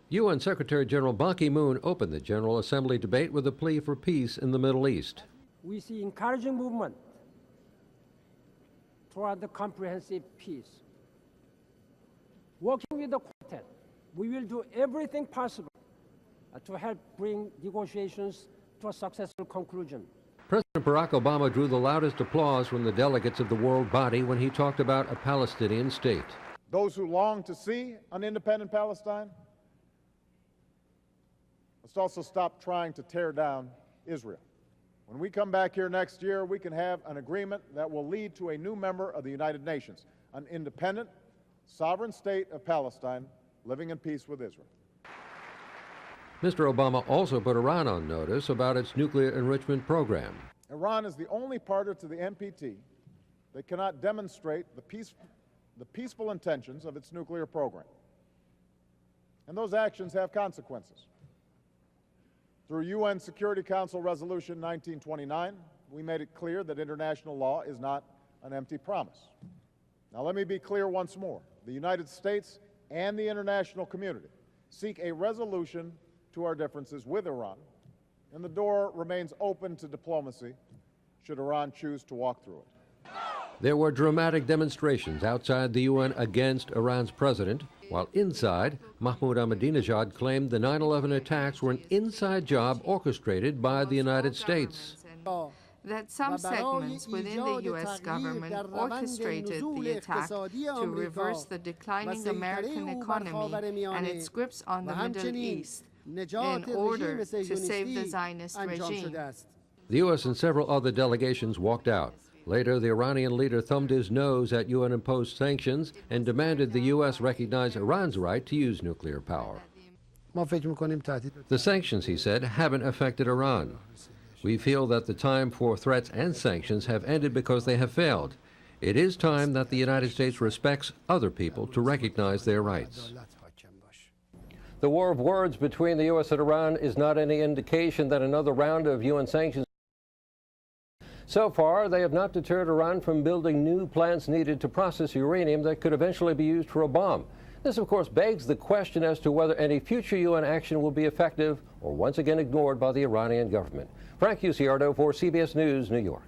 UN Secretary General Ban Ki-moon opened the General Assembly debate with a plea for peace in the Middle East. We see encouraging movement toward the comprehensive peace. Working with the Quartet, we will do everything possible to help bring negotiations to a successful conclusion. President Barack Obama drew the loudest applause from the delegates of the world body when he talked about a Palestinian state. Those who long to see an independent Palestine must also stop trying to tear down Israel. When we come back here next year, we can have an agreement that will lead to a new member of the United Nations, an independent, sovereign state of Palestine living in peace with Israel. Mr. Obama also put Iran on notice about its nuclear enrichment program. Iran is the only party to the NPT that cannot demonstrate the peaceful intentions of its nuclear program. And those actions have consequences. Through UN Security Council Resolution 1929, we made it clear that international law is not an empty promise. Now let me be clear once more. The United States and the international community seek a resolution to our differences with Iran, and the door remains open to diplomacy should Iran choose to walk through it. There were dramatic demonstrations outside the UN against Iran's president, while inside, Mahmoud Ahmadinejad claimed the 9/11 attacks were an inside job orchestrated by the United States. That some segments within the U.S. government orchestrated the attack to reverse the declining American economy and its grips on the Middle East in order to save the Zionist regime. The U.S. and several other delegations walked out. Later, the Iranian leader thumbed his nose at UN-imposed sanctions and demanded the U.S. recognize Iran's right to use nuclear power. The sanctions, he said, haven't affected Iran. We feel that the time for threats and sanctions have ended because they have failed. It is time that the United States respects other people to recognize their rights. The war of words between the U.S. and Iran is not any indication that another round of UN sanctions. So far, they have not deterred Iran from building new plants needed to process uranium that could eventually be used for a bomb. This, of course, begs the question as to whether any future UN action will be effective or once again ignored by the Iranian government. Frank Ucciardo for CBS News, New York.